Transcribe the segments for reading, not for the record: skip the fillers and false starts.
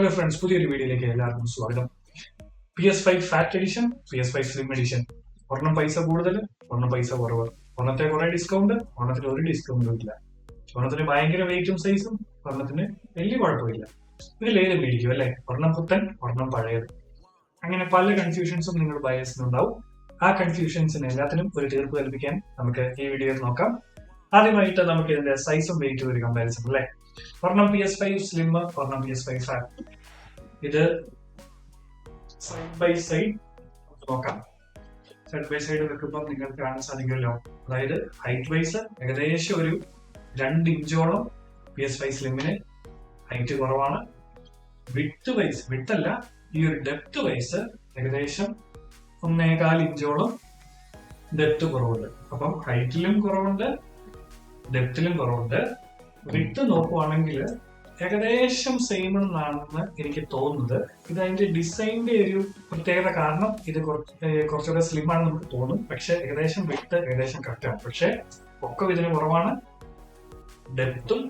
Hello friends, പുതിയൊരു വീഡിയോയിലേക്ക് എല്ലാവർക്കും സ്വാഗതം. PS5 fat edition, PS5 slim edition. ഒരെണ്ണം പൈസ കൂടുതൽ, ഒരെണ്ണം പൈസ കുറവ്. ഒരെണ്ണത്തെ കുറെ ഡിസ്കൗണ്ട്, ഒരെണ്ണത്തിന് ഒരു ഡിസ്കൗണ്ടും ഇല്ല. ഒരെണ്ണത്തിന് ഭയങ്കര വെയിറ്റും സൈസും, ഒരെണ്ണത്തിന് വലിയ കുഴപ്പമില്ല. ഇതിൽ ഏത് മേടിക്കും അല്ലെ? ഒരെണ്ണം പുത്തൻ, ഒരെണ്ണം പഴയത്. അങ്ങനെ പല കൺഫ്യൂഷൻസും നിങ്ങൾ ബയസിനുണ്ടാവും. ആ കൺഫ്യൂഷൻസിന് എല്ലാത്തിനും ഒരു തീർപ്പ് കൽപ്പിക്കാൻ നമുക്ക് ഈ വീഡിയോയിൽ നോക്കാം. ആദ്യമായിട്ട് നമുക്ക് ഇതിന്റെ സൈസും വെയിറ്റും ഒരു കമ്പാരിസൺ അല്ലേ. ഒരെണ്ണം PS5 സ്ലിം, ഒരെണ്ണം PS5 ഫാറ്റ്. ഇത് സൈഡ് ബൈ സൈഡ് നോക്കാം. സൈഡ് ബൈ സൈഡ് വെക്കുമ്പോൾ നിങ്ങൾക്ക് കാണാൻ സാധിക്കുമല്ലോ. അതായത് ഹൈറ്റ് വൈസ് ഏകദേശം ഒരു 2 ഇഞ്ചോളം PS5 സ്ലിമിന് ഹൈറ്റ് കുറവാണ്. വിഡ്ത്ത് വൈസ്, വിഡ്ത്ത് അല്ല, ഈ ഒരു ഡെപ്ത് വൈസ് ഏകദേശം 1.25 ഇഞ്ചോളം ഡെപ്ത് കുറവുണ്ട്. അപ്പം ഹൈറ്റിലും കുറവുണ്ട്, ഡെപ്തിലും കുറവുണ്ട്. വിഡ്ത്ത് നോക്കുവാണെങ്കിൽ ഏകദേശം സെയിം എന്നാണെന്ന് എനിക്ക് തോന്നുന്നത്. ഇത് അതിന്റെ ഡിസൈനിന്റെ ഒരു പ്രത്യേകത കാരണം ഇത് കുറച്ചുകൂടെ സ്ലിം ആണെന്ന് നമുക്ക് തോന്നും. പക്ഷെ ഏകദേശം വിഡ്ത്ത് ഏകദേശം കറക്റ്റ് ആണ്. പക്ഷെ ഒക്കെ ഇതിന് കുറവാണ്, ഡെപ്തും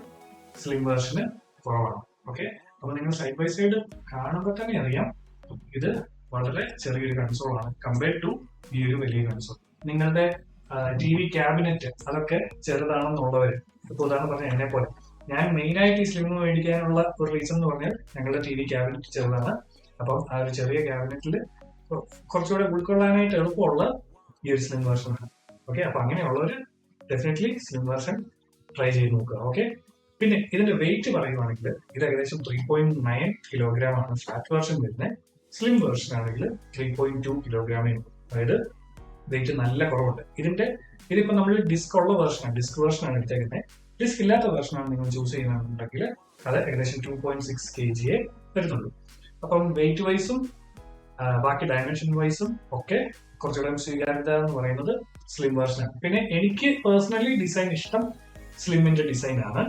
സ്ലിം വേർഷന് കുറവാണ്. ഓക്കെ, അപ്പൊ നിങ്ങൾ സൈഡ് ബൈ സൈഡ് കാണുമ്പോൾ തന്നെ അറിയാം ഇത് വളരെ ചെറിയൊരു കൺസോൾ ആണ് കമ്പയർഡ് ടു ഈ ഒരു വലിയ കൺസോൾ. നിങ്ങളുടെ TV ക്യാബിനറ്റ് അതൊക്കെ ചെറുതാണെന്നുള്ളവർ, ഇപ്പൊ ഉദാഹരണം പറഞ്ഞാൽ എന്നെ പോലെ, ഞാൻ മെയിൻ ആയിട്ട് ഈ സ്ലിം മേടിക്കാനുള്ള ഒരു റീസൺ എന്ന് പറഞ്ഞാൽ ഞങ്ങളുടെ TV ക്യാബിനറ്റ് ചെറുതാണ്. അപ്പം ആ ഒരു ചെറിയ ക്യാബിനറ്റിൽ കുറച്ചുകൂടെ ഉൾക്കൊള്ളാനായിട്ട് എളുപ്പമുള്ള ഈ ഒരു സ്ലിം വേർഷനാണ്. ഓക്കെ, അപ്പൊ അങ്ങനെയുള്ളവർ ഡെഫിനറ്റ്ലി സ്ലിം വേർഷൻ ട്രൈ ചെയ്ത് നോക്കുക. ഓക്കെ, പിന്നെ ഇതിന്റെ വെയിറ്റ് പറയുവാണെങ്കിൽ ഇത് ഏകദേശം 3.9 കിലോഗ്രാം ആണ് ഫാറ്റ് വേർഷൻ വരുന്നത്. സ്ലിം വേർഷൻ ആണെങ്കിൽ 3.2 കിലോഗ്രാമേ ഉള്ളൂ. അതായത് വെയിറ്റ് നല്ല കുറവുണ്ട്. ഇതിപ്പോ നമ്മൾ ഡിസ്ക് ഉള്ള വേർഷനാണ്, ഡിസ്ക് വേർഷനാണ് എടുത്തേക്കുന്നത്. ഡിസ്ക് ഇല്ലാത്ത വേർഷനാണ് നിങ്ങൾ ചൂസ് ചെയ്യുന്നുണ്ടെങ്കിൽ അത് ഏകദേശം 2.6 kg വരുന്നുള്ളൂ. അപ്പം വെയിറ്റ് വൈസും ബാക്കി ഡയമെൻഷൻ വൈസും ഒക്കെ കുറച്ചുകൂടെ സ്വീകാര്യത എന്ന് പറയുന്നത് സ്ലിം വേർഷനാണ്. പിന്നെ എനിക്ക് പേഴ്സണലി ഡിസൈൻ ഇഷ്ടം സ്ലിമിന്റെ ഡിസൈൻ ആണ്.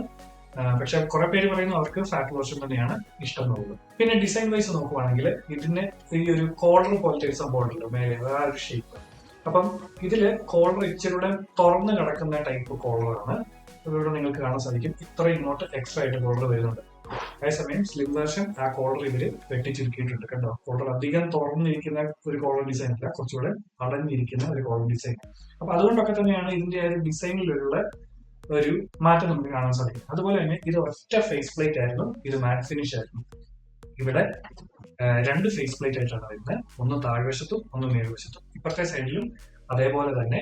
പക്ഷെ കുറെ പേര് പറയുന്നു അവർക്ക് ഫാറ്റ് വേർഷൻ തന്നെയാണ് ഇഷ്ടം എന്നുള്ളത്. പിന്നെ ഡിസൈൻ വൈസ് നോക്കുവാണെങ്കിൽ ഇതിന് ഈ ഒരു കോളർ പോലത്തെ ഒരു സംഭവം ഉണ്ടല്ലോ മേലെ, ആ ഒരു ഷേപ്പ്. അപ്പം ഇതില് കോളർ ഇച്ചിലൂടെ തുറന്ന് കിടക്കുന്ന ടൈപ്പ് കോളറാണ്. ഇവിടെ നിങ്ങൾക്ക് കാണാൻ സാധിക്കും ഇത്ര ഇങ്ങോട്ട് എക്സ്ട്രാ ആയിട്ട് കോളർ വരുന്നുണ്ട്. അതേസമയം സ്ലിം വേർഷൻ ആ കോളർ ഇവര് വെട്ടിച്ചുരുക്കിയിട്ടുണ്ട്. കണ്ടോ, കോളർ അധികം തുറന്നിരിക്കുന്ന ഒരു കോളർ ഡിസൈൻ അല്ല, കുറച്ചുകൂടെ അടഞ്ഞിരിക്കുന്ന ഒരു കോളർ ഡിസൈൻ. അപ്പൊ അതുകൊണ്ടൊക്കെ തന്നെയാണ് ഇതിന്റെ ആ ഒരു ഡിസൈനിലുള്ള ഒരു മാറ്റം നമുക്ക് കാണാൻ സാധിക്കും. അതുപോലെ തന്നെ ഇത് ഒറ്റ ഫേസ് പ്ലേറ്റ് ആയിരുന്നു, ഇത് മാറ്റ് ഫിനിഷ് ആയിരുന്നു. ഇവിടെ 2 ഫേസ് പ്ലേറ്റ് ആയിട്ടാണ് വരുന്നത്. ഒന്ന് താഴ്വശത്തും ഒന്ന് മേൽവശത്തും. ഇപ്പുറത്തെ സൈഡിലും അതേപോലെ തന്നെ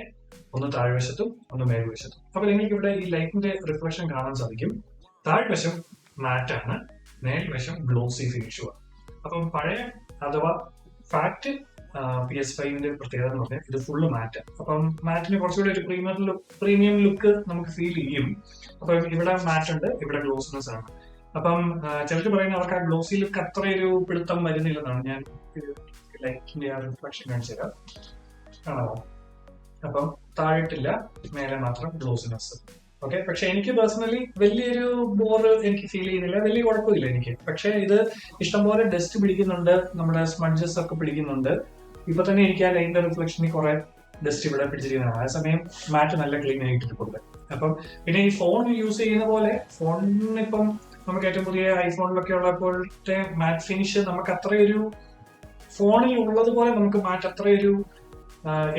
ഒന്ന് താഴ്വശത്തും ഒന്ന് മേൽവശത്തും. അപ്പൊ നിങ്ങൾക്ക് ഇവിടെ ഈ ലൈറ്റിന്റെ റിഫ്ലക്ഷൻ കാണാൻ സാധിക്കും. താഴ്വശം മാറ്റ് ആണ്, മേൽവശം ഗ്ലോസി ഫിനിഷുമാണ്. അപ്പം പഴയ അഥവാ ഫാറ്റ് PS5ന്റെ പ്രത്യേകത എന്ന് പറഞ്ഞാൽ ഇത് ഫുള്ള് മാറ്റ്. അപ്പം മാറ്റിന് കുറച്ചുകൂടി ഒരു പ്രീമിയം ലുക്ക് നമുക്ക് ഫീൽ ചെയ്യും. അപ്പൊ ഇവിടെ മാറ്റ് ഉണ്ട്, ഇവിടെ ഗ്ലോസിനെസ് ആണ്. അപ്പം ചിലർക്ക് പറയുന്നത് അവർക്ക് ആ ഗ്ലോസി ലുക്ക് അത്ര ഒരു പിടുത്തം വരുന്നില്ലെന്നാണ്. ഞാൻ ലൈറ്റിന്റെ ആ റിഫ്ലക്ഷൻ കാണിച്ചു തരാം, കാണാമോ? അപ്പം താഴെട്ടില്ല, മേലെ മാത്രം ഗ്ലോസിനെസ്. ഓക്കെ, പക്ഷെ എനിക്ക് പേഴ്സണലി വലിയൊരു ബോർ എനിക്ക് ഫീൽ ചെയ്യുന്നില്ല, വലിയ കുഴപ്പമില്ല എനിക്ക്. പക്ഷെ ഇത് ഇഷ്ടംപോലെ ഡസ്റ്റ് പിടിക്കുന്നുണ്ട്, നമ്മുടെ സ്മഡ്ജസ് ഒക്കെ പിടിക്കുന്നുണ്ട്. ഇപ്പൊ തന്നെ എനിക്ക് ആ ലൈറ്റിന്റെ റിഫ്ലക്ഷനിൽ കുറെ ഡസ്റ്റ് ഇവിടെ പിടിച്ചിരിക്കുന്നതാണ്. അതേസമയം മാറ്റ് നല്ല ക്ലീൻ ആയിട്ടിരിപ്പുണ്ട്. അപ്പം പിന്നെ ഈ ഫോൺ യൂസ് ചെയ്യുന്ന പോലെ ഫോണിനിപ്പം നമുക്ക് ഏറ്റവും പുതിയ ഐഫോണിലൊക്കെ ഉള്ളപ്പോഴത്തെ മാറ്റ് ഫിനിഷ് നമുക്ക് അത്രയൊരു ഫോണിൽ ഉള്ളതുപോലെ നമുക്ക് മാറ്റ് അത്രയൊരു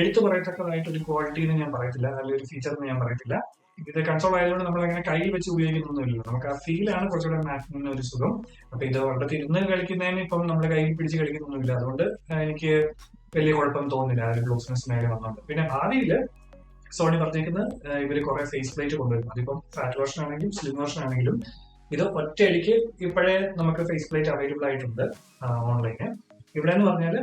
എടുത്തു പറയത്തക്കതായിട്ട് ഒരു ക്വാളിറ്റി എന്ന് ഞാൻ പറയത്തില്ല, നല്ലൊരു ഫീച്ചർ എന്ന് ഞാൻ പറയത്തില്ല. ഇത് കൺസോൾ ആയതുകൊണ്ട് നമ്മൾ അങ്ങനെ കയ്യിൽ വെച്ച് ഉപയോഗിക്കുന്നൊന്നുമില്ല, നമുക്ക് ആ ഫീലാണ് കുറച്ചുകൂടെ മാറ്റിന് ഒരു സുഖം. അപ്പൊ ഇത് ഒരിടത്ത് ഇരുന്ന് കളിക്കുന്നതിന് ഇപ്പം നമ്മുടെ കയ്യിൽ പിടിച്ച് കളിക്കുന്നൊന്നുമില്ല, അതുകൊണ്ട് എനിക്ക് വലിയ കുഴപ്പം തോന്നുന്നില്ല ആ ഒരു ഗ്ലോസിനെസ് മേലെ വന്നുകൊണ്ട്. പിന്നെ ഭാവിയിൽ സോണി പറഞ്ഞേക്കുന്നത് ഇവര് കുറെ ഫേസ് പ്ലേറ്റ് കൊണ്ടുവരും. അതിപ്പം ഫാറ്റ് വേർഷൻ ആണെങ്കിലും സ്ലിം വേർഷൻ ആണെങ്കിലും ഇത് ഒറ്റയടിക്ക് ഇപ്പോഴേ നമുക്ക് ഫേസ് പ്ലേറ്റ് അവൈലബിൾ ആയിട്ടുണ്ട് ഓൺലൈന്. ഇവിടെ എന്ന് പറഞ്ഞാൽ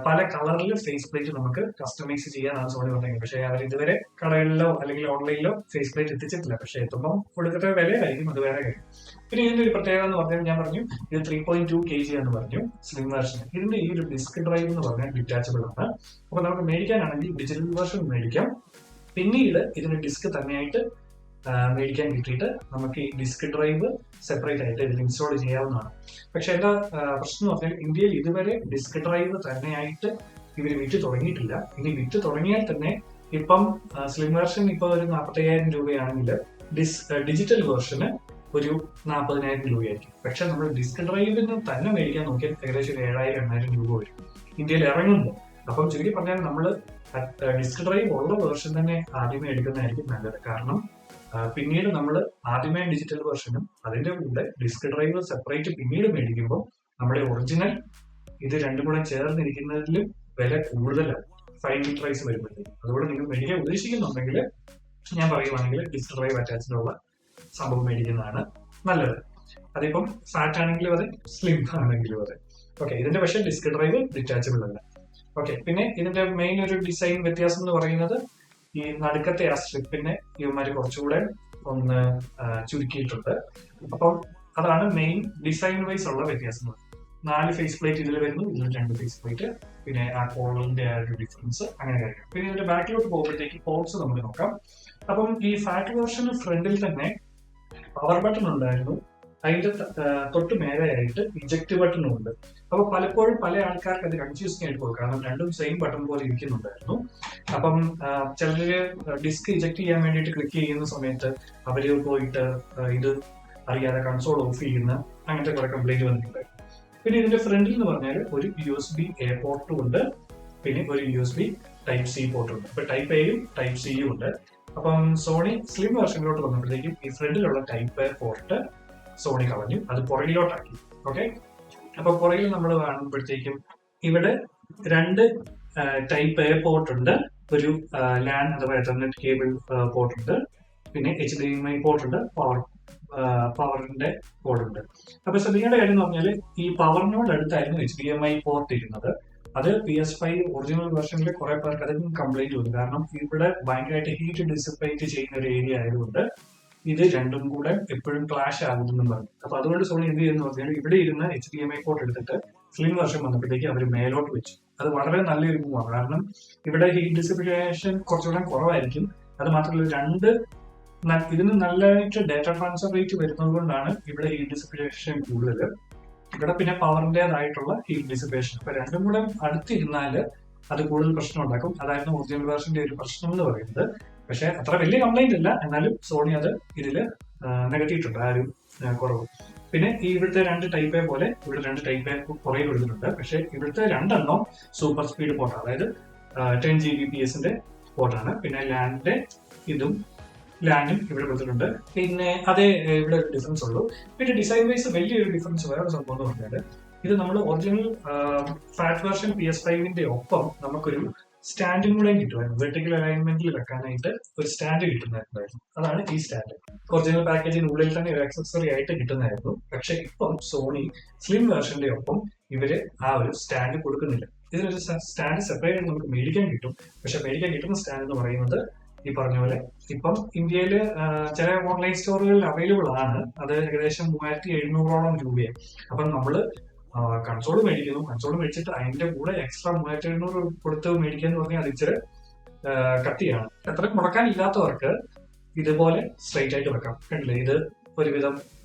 പല കളറിൽ ഫേസ് പ്ലേറ്റ് നമുക്ക് കസ്റ്റമൈസ് ചെയ്യാനാണ് സോണി പറഞ്ഞത്. പക്ഷേ അവർ ഇതുവരെ കടകളിലോ അല്ലെങ്കിൽ ഓൺലൈനിലോ ഫേസ് പ്ലേറ്റ് എത്തിച്ചിട്ടില്ല. പക്ഷേ എത്തുമ്പോൾ കൊടുത്തിട്ട് വിലയായിരിക്കും, അത് വേറെ കാര്യം. പിന്നെ ഇതിന്റെ ഒരു പ്രത്യേകത എന്ന് പറഞ്ഞാൽ ഞാൻ പറഞ്ഞു ഇത് 3.2 kg എന്ന് പറഞ്ഞു സ്ലിം വേർഷൻ. ഇതിന്റെ ഈ ഒരു ഡിസ്ക് ഡ്രൈവ് എന്ന് പറഞ്ഞാൽ ഡിറ്റാച്ചബിൾ ആണ്. അപ്പൊ നമുക്ക് മേടിക്കാനാണെങ്കിൽ ഡിജിറ്റൽ വേർഷൻ മേടിക്കാം. പിന്നീട് ഇതിന് ഡിസ്ക് തന്നെയായിട്ട് മേടിക്കാൻ കിട്ടിയിട്ട് നമുക്ക് ഈ ഡിസ്ക് ഡ്രൈവ് സെപ്പറേറ്റ് ആയിട്ട് ഇതിൽ ഇൻസ്റ്റാൾ ചെയ്യാവുന്നതാണ്. പക്ഷെ എന്താ പ്രശ്നം എന്ന് പറഞ്ഞാൽ ഇന്ത്യയിൽ ഇതുവരെ ഡിസ്ക് ഡ്രൈവ് തന്നെയായിട്ട് ഇവർ വിറ്റ് തുടങ്ങിയിട്ടില്ല. ഇനി വിറ്റ് തുടങ്ങിയാൽ തന്നെ ഇപ്പം സ്ലിം വേർഷൻ ഇപ്പൊ ഒരു 45,000 രൂപയാണെങ്കിൽ ഡിജിറ്റൽ വേർഷന് ഒരു 40,000 രൂപയായിരിക്കും. പക്ഷെ നമ്മൾ ഡിസ്ക് ഡ്രൈവിന് തന്നെ മേടിക്കാൻ നോക്കിയാൽ ഏകദേശം 7,000-8,000 രൂപ വരും ഇന്ത്യയിൽ ഇറങ്ങുമ്പോൾ. അപ്പം ചുരുക്കി പറഞ്ഞാൽ നമ്മൾ ഡിസ്ക് ഡ്രൈവ് ഉള്ള വേർഷൻ തന്നെ ആദ്യമേ എടുക്കുന്നതായിരിക്കും നല്ലത്. കാരണം പിന്നീട് നമ്മൾ ആദ്യമേ ഡിജിറ്റൽ വേർഷനും അതിന്റെ കൂടെ ഡിസ്ക് ഡ്രൈവ് സെപ്പറേറ്റ് പിന്നീട് മേടിക്കുമ്പോൾ നമ്മുടെ ഒറിജിനൽ ഇത് രണ്ടും കൂടെ ചേർന്നിരിക്കുന്നതിലും വില കൂടുതലാണ് ഫൈനൽ പ്രൈസ് വരുമ്പോഴത്തേക്കും. അതുകൊണ്ട് നിങ്ങൾ മേടിക്കാൻ ഉദ്ദേശിക്കുന്നുണ്ടെങ്കിൽ ഞാൻ പറയുവാണെങ്കിൽ ഡിസ്ക് ഡ്രൈവ് അറ്റാച്ച്ഡ് ഉള്ള സംഭവം മേടിക്കുന്നതാണ് നല്ലത്. അതിപ്പം ഫാറ്റ് ആണെങ്കിലും അതെ, സ്ലിം ആണെങ്കിലും അതെ. ഓക്കെ, ഇതിന്റെ പക്ഷേ ഡിസ്ക് ഡ്രൈവ് ഡിറ്റാച്ചബിൾ അല്ല. ഓക്കെ, പിന്നെ ഇതിന്റെ മെയിൻ ഒരു ഡിസൈൻ വ്യത്യാസം എന്ന് പറയുന്നത് ഈ നടുക്കത്തെ ആ സ്ട്രിപ്പിനെ ഇവന്മാര് കുറച്ചുകൂടെ ഒന്ന് ചുരുക്കിയിട്ടുണ്ട്. അപ്പം അതാണ് മെയിൻ ഡിസൈൻ വൈസ് ഉള്ള വ്യത്യാസം. 4 ഫേസ് പ്ലേറ്റ് ഇതിൽ വരുന്നു, ഇതിൽ 2 ഫേസ് പ്ലേറ്റ്, പിന്നെ ആ കോളറിന്റെ ആ ഒരു ഡിഫറൻസ് അങ്ങനെ കാര്യങ്ങൾ. പിന്നെ ഇതിന്റെ ബാക്കിലോട്ട് പോകുമ്പോഴത്തേക്ക് പോർട്സ് നമുക്ക് നോക്കാം. അപ്പം ഈ ഫാറ്റ് വേർഷന് ഫ്രണ്ടിൽ തന്നെ പവർ ബട്ടൺ ഉണ്ടായിരുന്നു, അതിന്റെ തൊട്ട് മേലെയായിട്ട് ഇജക്ട് ബട്ടണും ഉണ്ട്. അപ്പൊ പലപ്പോഴും പല ആൾക്കാർക്ക് അത് കൺഫ്യൂസിംഗ് ആയിട്ട് പോകും, കാരണം രണ്ടും സെയിം ബട്ടൺ പോലെ ഇരിക്കുന്നുണ്ടായിരുന്നു. അപ്പം ചിലര് ഡിസ്ക് ഇജക്ട് ചെയ്യാൻ വേണ്ടിയിട്ട് ക്ലിക്ക് ചെയ്യുന്ന സമയത്ത് അവര് പോയിട്ട് ഇത് അറിയാതെ കൺസോൾ ഓഫ് ചെയ്യുന്ന അങ്ങനത്തെ കുറെ കംപ്ലൈന്റ് വന്നിട്ടുണ്ടായിരുന്നു. പിന്നെ ഇതിന്റെ ഫ്രണ്ടിൽ എന്ന് പറഞ്ഞാൽ ഒരു USB A പോർട്ടും ഉണ്ട്, പിന്നെ ഒരു USB Type-C പോർട്ടും ഉണ്ട്. അപ്പൊ ടൈപ്പ് എയും ടൈപ്പ് സിയും ഉണ്ട്. അപ്പം സോണി സ്ലിം വെർഷനിലോട്ട് വന്നപ്പോഴത്തേക്കും ഈ ഫ്രണ്ടിലുള്ള ടൈപ്പ് എ പോർട്ട് സോണി കളഞ്ഞു, അത് പുറകിലോട്ടാക്കി. ഓക്കെ, അപ്പൊ പുറകിൽ നമ്മൾ കാണുമ്പോഴത്തേക്കും ഇവിടെ 2 ടൈപ്പ് എ പോർട്ട് ഉണ്ട്, ഒരു ലാൻ അഥവാ എതർനെറ്റ് കേബിൾ പോർട്ട് ഉണ്ട്, പിന്നെ HDMI പോർട്ട് ഉണ്ട്, പവറിന്റെ പോർട്ടുണ്ട്. അപ്പൊ ശ്രദ്ധിക്കേണ്ട കാര്യം എന്ന് പറഞ്ഞാൽ ഈ പവറിനോട് അടുത്തായിരുന്നു HDMI പോർട്ട് ഇരുന്നത്. അത് PS5 ഒറിജിനൽ വെർഷനിൽ കുറെ പേർക്ക് അതിന് കംപ്ലൈന്റ് വന്നു, കാരണം ഇവിടെ ഭയങ്കരമായിട്ട് ഹീറ്റ് ഡിസിപ്പേറ്റ് ചെയ്യുന്ന ഒരു ഏരിയ ആയതുകൊണ്ട് ഇത് രണ്ടും കൂടെ എപ്പോഴും ക്ലാഷ് ആകുമെന്നും പറഞ്ഞു. അപ്പൊ അതുകൊണ്ട് സോണി എന്ത് ചെയ്യുന്നു പറഞ്ഞാൽ ഇവിടെ ഇരുന്ന HDMI പോർട്ട് എടുത്തിട്ട് സ്ലിം വെർഷൻ വന്നപ്പോഴത്തേക്ക് അവർ മേലോട്ട് വെച്ചു. അത് വളരെ നല്ലൊരു മൂവാണ്, കാരണം ഇവിടെ ഹീറ്റ് ഡിസിപ്പേഷൻ കുറച്ചുകൂടെ കുറവായിരിക്കും. അത് മാത്രമല്ല ഇതിന് നല്ലതായിട്ട് ഡാറ്റ ട്രാൻസ്ഫർ റേറ്റ് വരുന്നത് കൊണ്ടാണ് ഇവിടെ ഹീറ്റ് ഡിസിപ്പേഷൻ കൂടുതൽ. ഇവിടെ പിന്നെ പവറിന്റേതായിട്ടുള്ള ഹീറ്റ് ഡിസിപ്പേഷൻ. അപ്പൊ രണ്ടും കൂടെ അടുത്തിരുന്നാൽ അത് കൂടുതൽ പ്രശ്നം ഉണ്ടാക്കും. അതായിരുന്നു ഒറിജിനൽ വേർഷന്റെ ഒരു പ്രശ്നം എന്ന് പറയുന്നത്. പക്ഷെ അത്ര വലിയ കംപ്ലൈന്റ് ഇല്ല, എന്നാലും സോണി അത് ഇതിൽ നികത്തിയിട്ടുണ്ട് ആ ഒരു കുറവ്. പിന്നെ ഈ ഇവിടുത്തെ 2 ടൈപ്പ് എ പോലെ ഇവിടെ 2 ടൈപ്പ് എ പുറകെ കൊടുത്തിട്ടുണ്ട്. പക്ഷെ ഇവിടുത്തെ 2 സൂപ്പർ സ്പീഡ് പോർട്ടാണ്, അതായത് 10 Gbps പോർട്ടാണ്. പിന്നെ ലാൻഡും ഇവിടെ കൊടുത്തിട്ടുണ്ട്. പിന്നെ അതേ ഇവിടെ ഒരു ഡിഫറൻസ് ഉള്ളൂ. പിന്നെ ഡിസൈൻ വൈസ് വലിയൊരു ഡിഫറൻസ് വേറെ സംഭവം എന്ന് പറഞ്ഞാൽ ഇത് നമ്മൾ ഒറിജിനൽ ഫാറ്റ് വേർഷൻ PS5 ഒപ്പം നമുക്കൊരു സ്റ്റാൻഡും കൂടെ കിട്ടുമായിരുന്നു. വെർട്ടിക്കൽ അലൈൻമെന്റിൽ വെക്കാനായിട്ട് ഒരു സ്റ്റാൻഡ് കിട്ടുന്നതായിരുന്നു. അതാണ് ഈ സ്റ്റാൻഡ്. ഒറിജിനൽ പാക്കേജിനുള്ളിൽ തന്നെ ഒരു ആക്സസറി ആയിട്ട് കിട്ടുന്നതായിരുന്നു. പക്ഷെ ഇപ്പം സോണി സ്ലിം വേർഷന്റെ ഒപ്പം ഇവര് ആ ഒരു സ്റ്റാൻഡ് കൊടുക്കുന്നില്ല. ഇതിനൊരു സ്റ്റാൻഡ് സെപ്പറേറ്റ് നമുക്ക് മേടിക്കാൻ കിട്ടും. പക്ഷെ മേടിക്കാൻ കിട്ടുന്ന സ്റ്റാൻഡ് എന്ന് പറയുന്നത് ഈ പറഞ്ഞ പോലെ ഇപ്പം ഇന്ത്യയിൽ ചില ഓൺലൈൻ സ്റ്റോറുകളിൽ അവൈലബിൾ ആണ്. അത് ഏകദേശം 3,700ഓളം രൂപയാണ്. അപ്പം നമ്മള് കൺസോൾ മേടിച്ചിട്ട് അതിന്റെ കൂടെ എക്സ്ട്രാ 3,700 കൊടുത്ത് മേടിക്കുക എന്ന് പറഞ്ഞാൽ അത് ഇച്ചിരി കത്തിയാണ്. അത്ര മുടക്കാനില്ലാത്തവർക്ക് ഇതുപോലെ സ്ട്രൈറ്റ് ആയിട്ട് വെക്കാം. കണ്ടില്ലേ, ഇത് ഒരുവിധം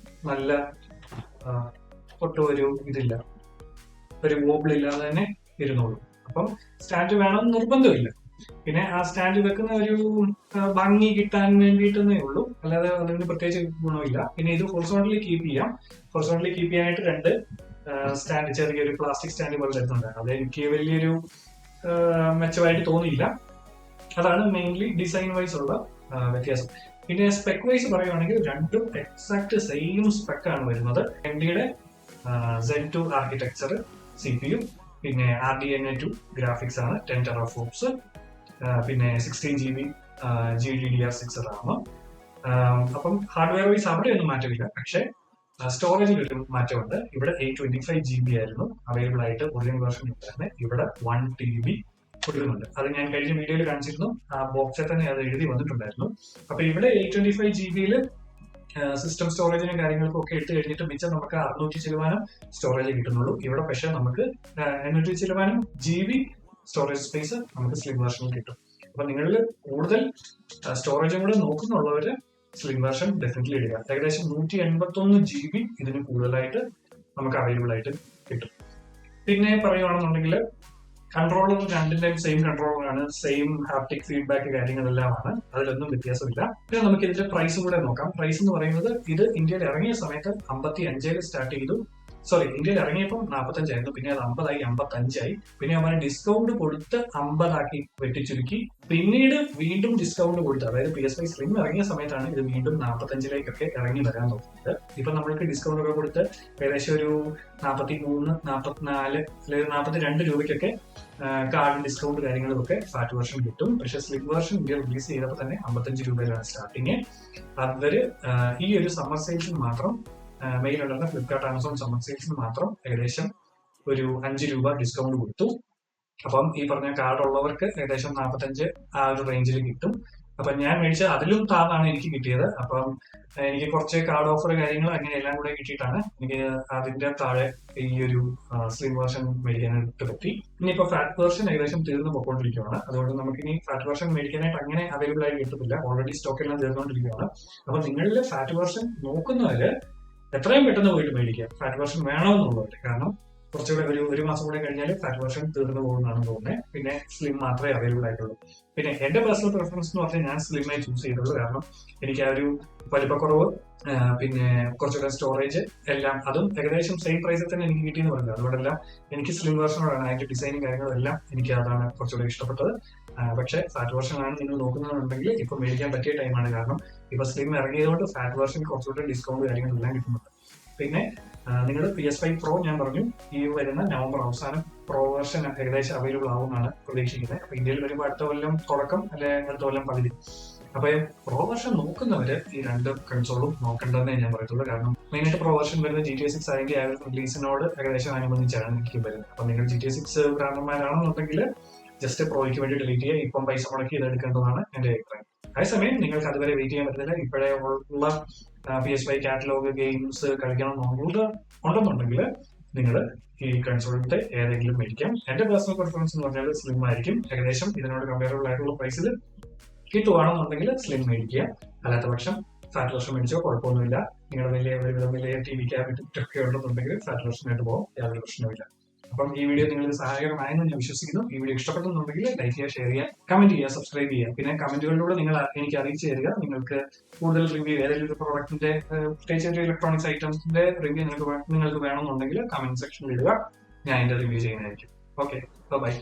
നല്ല ഒട്ടും ഒരു ഇതില്ല, ഒരു വോബിൾ ഇല്ലാതെ തന്നെ ഇരുന്നോളൂ. അപ്പം സ്റ്റാൻഡ് വേണമെന്ന് നിർബന്ധമില്ല. പിന്നെ ആ സ്റ്റാൻഡ് വെക്കുന്ന ഒരു ഭംഗി കിട്ടാൻ വേണ്ടിയിട്ടെന്നേ ഉള്ളൂ, അല്ലാതെ അതിന് പ്രത്യേകിച്ച് ഗുണമില്ല. പിന്നെ ഇത് ഹൊറിസോണ്ടലി കീപ്പ് ചെയ്യാനായിട്ട് 2 സ്റ്റാൻഡ്, ചെറിയൊരു പ്ലാസ്റ്റിക് സ്റ്റാൻഡ് പോലെ തരുന്നുണ്ട്. അത് എനിക്ക് വലിയൊരു മെച്ചമായിട്ട് തോന്നിയില്ല. അതാണ് മെയിൻലി ഡിസൈൻ വൈസ് ഉള്ള വ്യത്യാസം. പിന്നെ സ്പെക് വൈസ് പറയുകയാണെങ്കിൽ രണ്ടും എക്സാക്ട് സെയിം സ്പെക് ആണ് വരുന്നത്. AMD Zen2 ആർക്കിടെക്ചർ CPU, പിന്നെ RDNA2 ഗ്രാഫിക്സ് ആണ്, 10 teraflops, പിന്നെ 16 GB GDDR6 RAM. അപ്പം ഹാർഡ്വെയർ വൈസ് അവിടെ ഒന്നും മാറ്റമില്ല. പക്ഷെ സ്റ്റോറേജിൽ ഒരു മാറ്റമുണ്ട്. ഇവിടെ 825 GB ആയിരുന്നു അവൈലബിൾ ആയിട്ട് ഒറിജിനൽ വേർഷൻ ഉണ്ടായിരുന്നത്. ഇവിടെ 1 TB കൊടുക്കുന്നുണ്ട്. അത് ഞാൻ കഴിഞ്ഞ വീഡിയോയിൽ കാണിച്ചിരുന്നു, ആ ബോക്സിൽ തന്നെ അത് എഴുതി വന്നിട്ടുണ്ടായിരുന്നു. അപ്പൊ ഇവിടെ 825 GB സിസ്റ്റം സ്റ്റോറേജിനും കാര്യങ്ങൾക്കും ഒക്കെ ഇട്ട് കഴിഞ്ഞിട്ട് മിച്ചം നമുക്ക് 600 സ്റ്റോറേജ് കിട്ടുന്നുള്ളൂ. ഇവിടെ പക്ഷെ നമുക്ക് 800 GB സ്റ്റോറേജ് സ്പേസ് നമുക്ക് സ്ലിം വേർഷനിൽ കിട്ടും. അപ്പൊ നിങ്ങളിൽ കൂടുതൽ സ്റ്റോറേജും കൂടെ നോക്കുന്നുള്ളവര് സ്ലിം വേർഷൻ ഡെഫിനറ്റ്ലി ഇടുക. ഏകദേശം 181 GB ഇതിന് കൂടുതലായിട്ട് നമുക്ക് അവൈലബിൾ ആയിട്ട് കിട്ടും. പിന്നെ പറയുകയാണെന്നുണ്ടെങ്കിൽ കൺട്രോളർ രണ്ടിന്റെയും സെയിം കൺട്രോളറാണ്, സെയിം ഹാപ്റ്റിക് ഫീഡ്ബാക്ക് കാര്യങ്ങളെല്ലാമാണ്, അതിലൊന്നും വ്യത്യാസമില്ല. പിന്നെ നമുക്ക് ഇതിന്റെ പ്രൈസ് കൂടെ നോക്കാം. പ്രൈസ് എന്ന് പറയുന്നത് ഇത് ഇന്ത്യയിൽ ഇറങ്ങിയ സമയത്ത് 55 സ്റ്റാർട്ട് ചെയ്തു. ഇന്ത്യയിൽ ഇറങ്ങിയപ്പോൾ 45 പിന്നെ അത് 50 55 പിന്നെ അവന് ഡിസ്കൗണ്ട് കൊടുത്ത് 50 വെട്ടിച്ചുരുക്കി. പിന്നീട് വീണ്ടും ഡിസ്കൗണ്ട് കൊടുത്ത്, അതായത് PS5 സ്ലിം ഇറങ്ങിയ സമയത്താണ് ഇത് വീണ്ടും 45 ഇറങ്ങി വരാൻ നോക്കുന്നത്. ഇപ്പൊ നമ്മൾക്ക് ഡിസ്കൗണ്ട് ഒക്കെ കൊടുത്ത് ഏകദേശം ഒരു 43, 44 അല്ലെങ്കിൽ 42 രൂപയ്ക്കൊക്കെ കാർഡ് ഡിസ്കൗണ്ട് കാര്യങ്ങളൊക്കെ ഫാറ്റ് വേർഷൻ കിട്ടും. പക്ഷെ സ്ലിം വേർഷൻ ഇന്ത്യ റിലീസ് ചെയ്തപ്പോൾ തന്നെ 55 രൂപയിലാണ് സ്റ്റാർട്ടിങ്. അവര് ഈ ഒരു സമ്മർ സെയിൽസിന് മാത്രം മെയിലുണ്ടായിരുന്ന ഫ്ലിപ്കാർട്ട്, ആമസോൺ സമ്മർ സെയിൽസിന് മാത്രം ഏകദേശം ഒരു 5 രൂപ ഡിസ്കൗണ്ട് കൊടുത്തു. അപ്പം ഈ പറഞ്ഞ കാർഡ് ഉള്ളവർക്ക് ഏകദേശം 45 ആ ഒരു റേഞ്ചിൽ കിട്ടും. അപ്പൊ ഞാൻ മേടിച്ച അതിലും താഴാണ് എനിക്ക് കിട്ടിയത്. അപ്പം എനിക്ക് കുറച്ച് കാർഡ് ഓഫർ കാര്യങ്ങൾ അങ്ങനെ എല്ലാം കൂടെ കിട്ടിയിട്ടാണ് എനിക്ക് അതിന്റെ താഴെ ഈ ഒരു സ്ലിം വേർഷൻ മേടിക്കാനായിട്ട് പറ്റി. ഇനിയിപ്പോ ഫാറ്റ് വേർഷൻ ഏകദേശം തീർന്നു പോയിക്കൊണ്ടിരിക്കുകയാണ്. അതുകൊണ്ട് നമുക്ക് ഇനി ഫാറ്റ് വേർഷൻ മേടിക്കാനായിട്ട് അങ്ങനെ അവൈലബിൾ ആയി കിട്ടുന്നില്ല. ഓൾറെഡി സ്റ്റോക്ക് എല്ലാം തീർന്നുകൊണ്ടിരിക്കുകയാണ്. അപ്പൊ നിങ്ങളിൽ ഫാറ്റ് വേർഷൻ നോക്കുന്നവര് എത്രയും പെട്ടെന്ന് പോയിട്ട് മേടിക്കുക, ഫാറ്റ് വേർഷൻ വേണമെന്നുള്ളവര്. കാരണം കുറച്ചുകൂടെ ഒരു മാസം കൂടെ കഴിഞ്ഞാൽ ഫാറ്റ് വേർഷൻ തീർന്നു പോകുന്നതാണ് തോന്നുന്നത്. പിന്നെ സ്ലിം മാത്രമേ അവൈലബിൾ ആയിട്ടുള്ളൂ. പിന്നെ എന്റെ പേഴ്സണൽ പ്രിഫറൻസ് എന്ന് പറഞ്ഞാൽ ഞാൻ സ്ലിമായി ചൂസ് ചെയ്തുള്ളൂ. കാരണം എനിക്ക് ആ ഒരു വലിപ്പക്കുറവ്, പിന്നെ കുറച്ചുകൂടെ സ്റ്റോറേജ് എല്ലാം, അതും ഏകദേശം സെയിം പ്രൈസിൽ തന്നെ എനിക്ക് കിട്ടിയെന്ന് പറയുന്നത്. അതുകൊണ്ടെല്ലാം എനിക്ക് സ്ലിം വേർഷനോടാണ്, അതിന്റെ ഡിസൈനും കാര്യങ്ങളും എല്ലാം എനിക്ക് അതാണ് കുറച്ചുകൂടെ ഇഷ്ടപ്പെട്ടത്. പക്ഷെ ഫാറ്റ് വേർഷൻ ആണ് നിങ്ങൾ നോക്കുന്നുണ്ടെങ്കിൽ ഇപ്പൊ മേടിക്കാൻ പറ്റിയ ടൈമാണ്. കാരണം ഇപ്പൊ സ്ലിം ഇറങ്ങിയതുകൊണ്ട് ഫാറ്റ് വേർഷൻ കുറച്ചുകൂടെ ഡിസ്കൗണ്ട് കാര്യങ്ങളെല്ലാം കിട്ടുന്നുണ്ട്. പിന്നെ നിങ്ങൾ PS5 Pro ഞാൻ പറഞ്ഞു ഈ വരുന്ന നവംബർ അവസാനം പ്രോ വേർഷൻ ഏകദേശം അവൈലബിൾ ആവുമെന്നാണ് പ്രതീക്ഷിക്കുന്നത്. അപ്പൊ ഇന്ത്യയിൽ വരുമ്പോൾ അടുത്ത കൊല്ലം തുടക്കം അല്ലെങ്കിൽ അടുത്ത കൊല്ലം പകുതി. അപ്പൊ പ്രോ വേർഷൻ നോക്കുന്നവര് ഈ രണ്ട് കൺസോളും നോക്കേണ്ടതെന്നേ ഞാൻ പറയത്തുള്ളൂ. കാരണം മെയിനായിട്ട് പ്രോ വേർഷൻ വരുന്ന GTA 6 അതിന്റെ ആ റിലീസിനോട് ഏകദേശം അനുബന്ധിച്ചാണ് എനിക്ക് വരുന്നത്. അപ്പൊ നിങ്ങൾ GTA 6 ഭ്രാന്തന്മാരാണെന്നുണ്ടെങ്കിൽ ജസ്റ്റ് പ്രോയ്ക്ക് വേണ്ടി ഡിലീറ്റ് ചെയ്യുക. ഇപ്പം പൈസ മുടക്കി ഇത് എടുക്കേണ്ടതാണ് എന്റെ അഭിപ്രായം. അതേസമയം നിങ്ങൾക്ക് അതുവരെ വെയിറ്റ് ചെയ്യാൻ പറ്റുന്നില്ല, ഇപ്പോഴേ ഉള്ള PS5 കാറ്റലോഗ് ഗെയിംസ് കളിക്കണം ഉണ്ടെന്നുണ്ടെങ്കിൽ നിങ്ങൾ ഈ കൺസോളിന്റെ ഏതെങ്കിലും മേടിക്കാം. എന്റെ പേഴ്സണൽ പ്രിഫറൻസ് എന്ന് പറഞ്ഞാൽ സ്ലിം ആയിരിക്കും. ഏകദേശം ഇതിനോട് കമ്പയറബിൾ ആയിട്ടുള്ള പ്രൈസിൽ കിട്ടുവാണെന്നുണ്ടെങ്കിൽ സ്ലിം മേടിക്കുക. അല്ലാത്ത പക്ഷം ഫാറ്റ് വേർഷൻ മേടിച്ചോ കുഴപ്പമൊന്നുമില്ല. നിങ്ങളുടെ വലിയ TV ക്യാബിനറ്റ് ഒക്കെ ഉണ്ടെന്നുണ്ടെങ്കിൽ ഫാറ്റ് വേർഷനായിട്ട് പോകാം, യാതൊരു പ്രശ്നവുമില്ല. അപ്പം ഈ വീഡിയോ നിങ്ങൾക്ക് സഹായകരമായെന്ന് ഞാൻ വിശ്വസിക്കുന്നു. ഈ വീഡിയോ ഇഷ്ടപ്പെട്ടെന്നുണ്ടെങ്കിൽ ലൈക്ക് ചെയ്യുക, ഷെയർ ചെയ്യുക, കമന്റ് ചെയ്യുക, സബ്സ്ക്രൈബ് ചെയ്യുക. പിന്നെ കമന്റുകളിലൂടെ നിങ്ങൾ എനിക്ക് അറിയിച്ചു തരിക. നിങ്ങൾക്ക് കൂടുതൽ റിവ്യൂ ഏതെങ്കിലും ഒരു പ്രോഡക്റ്റിന്റെ, പ്രത്യേകിച്ച് ഒരു ഇലക്ട്രോണിക്സ് ഐറ്റംസിന്റെ റിവ്യൂ നിങ്ങൾക്ക് വേണമെന്നുണ്ടെങ്കിൽ കമന്റ് സെക്ഷനിൽ ഇടുക. ഞാൻ അതിന്റെ റിവ്യൂ ചെയ്യുന്നതായിരിക്കും. Okay, by.